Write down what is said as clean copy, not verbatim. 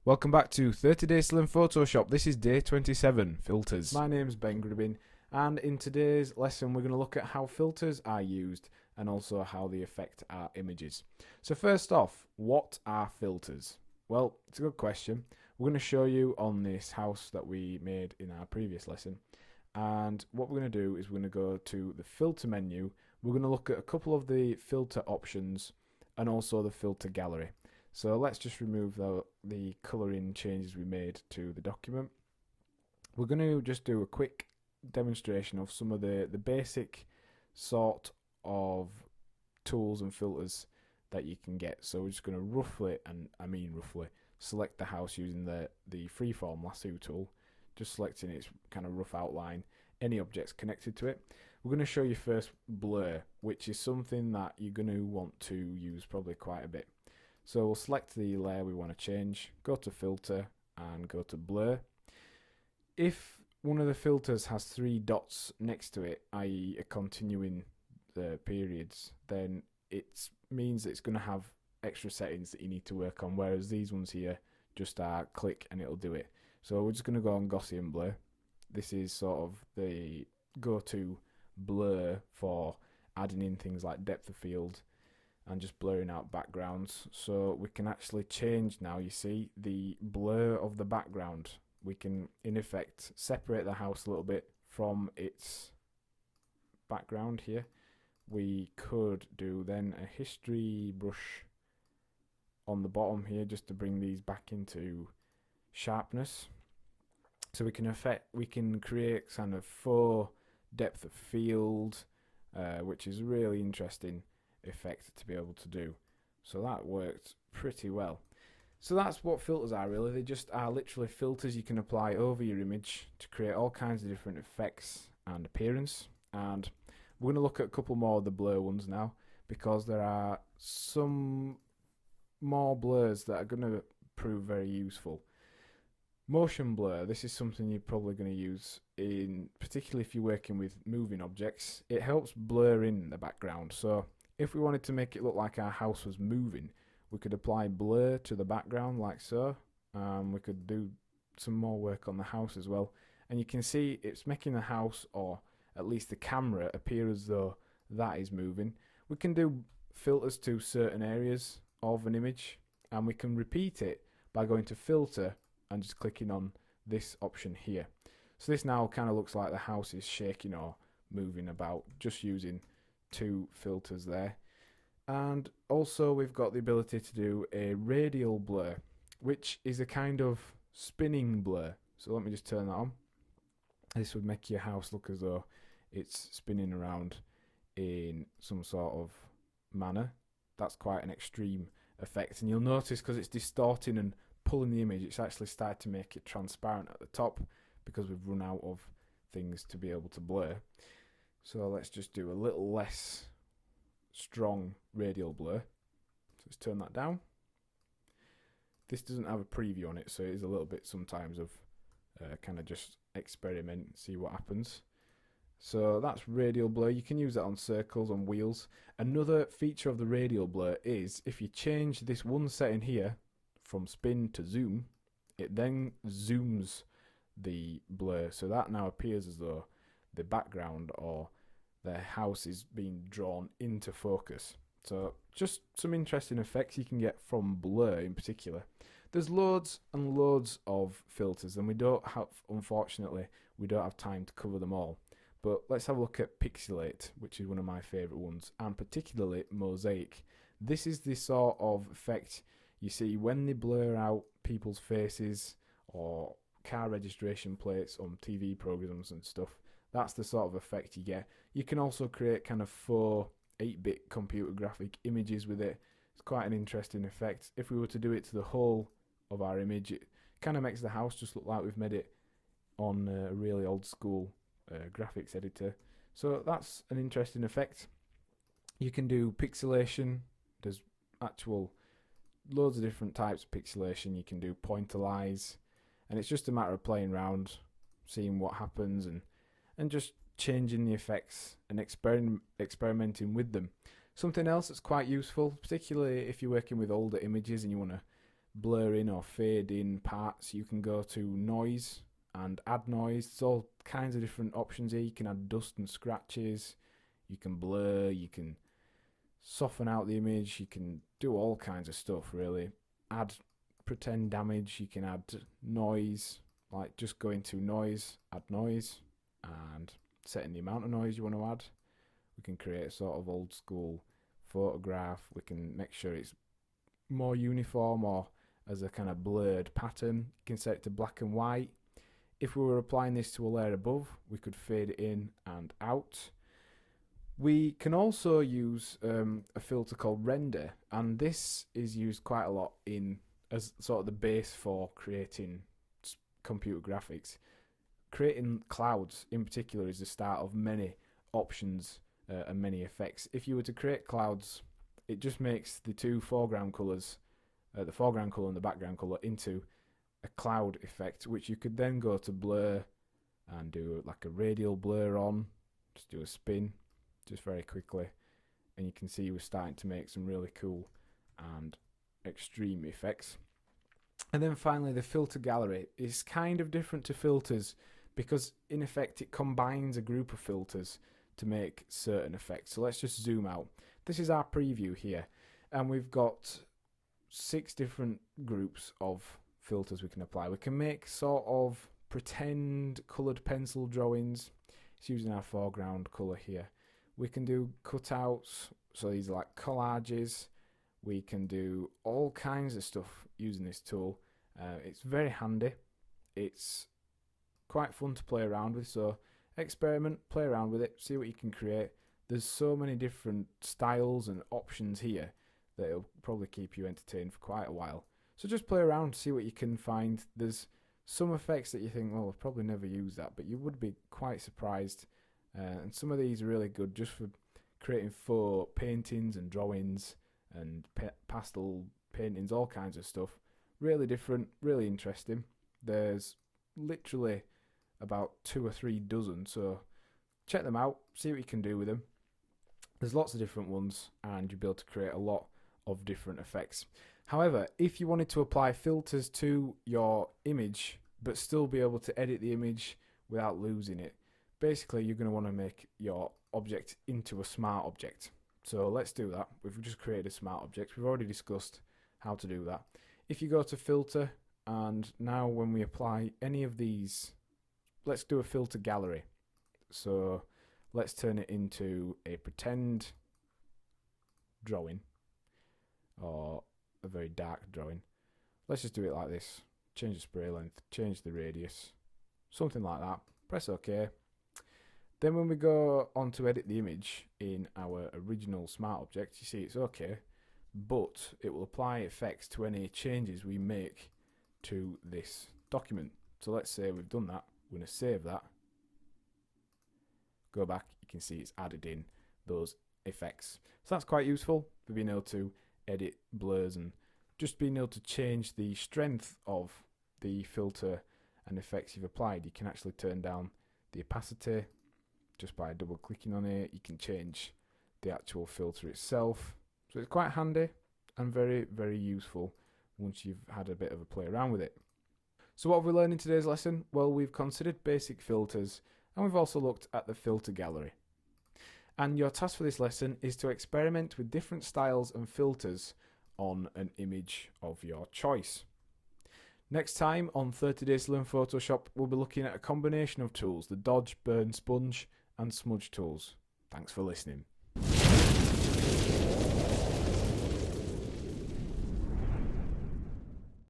Welcome back to 30 Days Still in Photoshop. This is day 27, filters. My name's Ben Gribbin, and in today's lesson we're going to look at how filters are used and also how they affect our images. So first off, what are filters? Well, it's a good question. We're going to show you on this house that we made in our previous lesson. And what we're going to do is we're going to go to the filter menu. We're going to look at a couple of the filter options and also the filter gallery. So let's just remove the colouring changes we made to the document. We're going to just do a quick demonstration of some of the basic sort of tools and filters that you can get. So we're just going to roughly, and I mean roughly, select the house using the freeform lasso tool, just selecting its kind of rough outline, any objects connected to it. We're going to show you first blur, which is something that you're going to want to use probably quite a bit. So we'll select the layer we want to change, go to filter and go to blur. If one of the filters has 3 dots next to it, i.e. a continuing the periods, then it means that it's going to have extra settings that you need to work on, whereas these ones here just are click and it'll do it. So we're just going to go on Gaussian blur. This is sort of the go-to blur for adding in things like depth of field and just blurring out backgrounds. So we can actually change now, you see, the blur of the background. We can in effect separate the house a little bit from its background here. We could do then a history brush on the bottom here just to bring these back into sharpness. So we can create kind of faux depth of field, which is really interesting effect to be able to do. So that worked pretty well. So that's what filters are really. They just are literally filters you can apply over your image to create all kinds of different effects and appearance. And we're going to look at a couple more of the blur ones now, because there are some more blurs that are going to prove very useful. Motion blur, this is something you're probably going to use in, particularly if you're working with moving objects. It helps blur in the background. So if we wanted to make it look like our house was moving, we could apply blur to the background like so. We could do some more work on the house as well. And you can see it's making the house, or at least the camera, appear as though that is moving. We can do filters to certain areas of an image, and we can repeat it by going to filter and just clicking on this option here. So this now kind of looks like the house is shaking or moving about, just using 2 filters there. And also we've got the ability to do a radial blur, which is a kind of spinning blur. So let me just turn that on. This would make your house look as though it's spinning around in some sort of manner. That's quite an extreme effect, and you'll notice because it's distorting and pulling the image, it's actually started to make it transparent at the top because we've run out of things to be able to blur. So let's just do a little less strong radial blur. So let's turn that down. This doesn't have a preview on it, so it is a little bit sometimes of kind of just experiment, see what happens. So that's radial blur. You can use that on circles, on wheels. Another feature of the radial blur is if you change this one setting here from spin to zoom, it then zooms the blur. So that now appears as though the background or the house is being drawn into focus. So just some interesting effects you can get from blur in particular. There's loads and loads of filters, and unfortunately, we don't have time to cover them all. But let's have a look at Pixelate, which is one of my favourite ones, and particularly Mosaic. This is the sort of effect you see when they blur out people's faces or car registration plates on TV programs and stuff. That's the sort of effect you get. You can also create kind of faux 8-bit computer graphic images with it. It's quite an interesting effect. If we were to do it to the whole of our image, it kind of makes the house just look like we've made it on a really old school graphics editor. So that's an interesting effect. You can do pixelation. There's actual loads of different types of pixelation. You can do pointillize, and it's just a matter of playing around, seeing what happens, and just changing the effects and experimenting with them. Something else that's quite useful, particularly if you're working with older images and you want to blurring or fading parts, you can go to noise and add noise. There's all kinds of different options here. You can add dust and scratches, you can blur, you can soften out the image, you can do all kinds of stuff really. Add pretend damage, you can add noise, like just go into noise, add noise, and setting the amount of noise you want to add. We can create a sort of old school photograph. We can make sure it's more uniform or as a kind of blurred pattern. You can set it to black and white. If we were applying this to a layer above, we could fade it in and out. We can also use a filter called render, and this is used quite a lot in as sort of the base for creating computer graphics. Creating clouds in particular is the start of many options and many effects. If you were to create clouds, it just makes the two foreground colours, the foreground colour and the background colour, into a cloud effect, which you could then go to blur and do like a radial blur on, just do a spin just very quickly, and you can see we're starting to make some really cool and extreme effects. And then finally, the filter gallery is kind of different to filters because in effect it combines a group of filters to make certain effects. So let's just zoom out. This is our preview here, and we've got 6 different groups of filters we can apply. We can make sort of pretend coloured pencil drawings. It's using our foreground colour here. We can do cutouts, so these are like collages. We can do all kinds of stuff using this tool. It's very handy. It's quite fun to play around with, so experiment, play around with it, see what you can create. There's so many different styles and options here that it'll probably keep you entertained for quite a while. So just play around, see what you can find. There's some effects that you think, well, I've probably never used that, but you would be quite surprised. And some of these are really good just for creating faux paintings and drawings and pastel paintings, all kinds of stuff. Really different, really interesting. There's literally about 2 or 3 dozen, so check them out, see what you can do with them. There's lots of different ones, and you'll be able to create a lot of different effects. However, if you wanted to apply filters to your image but still be able to edit the image without losing it, basically you're going to want to make your object into a smart object. So let's do that. We've just created a smart object. We've already discussed how to do that. If you go to filter, and now when we apply any of these, let's do a filter gallery. So let's turn it into a pretend drawing or a very dark drawing. Let's just do it like this. Change the spray length, change the radius, something like that. Press OK. Then when we go on to edit the image in our original smart object, you see it's OK, but it will apply effects to any changes we make to this document. So let's say we've done that. We're going to save that. Go back, you can see it's added in those effects. So that's quite useful for being able to edit blurs and just being able to change the strength of the filter and effects you've applied. You can actually turn down the opacity just by double clicking on it. You can change the actual filter itself. So it's quite handy and very, very useful once you've had a bit of a play around with it. So what have we learned in today's lesson? Well, we've considered basic filters, and we've also looked at the filter gallery. And your task for this lesson is to experiment with different styles and filters on an image of your choice. Next time on 30 Days to Learn Photoshop, we'll be looking at a combination of tools, the dodge, burn, sponge and smudge tools. Thanks for listening.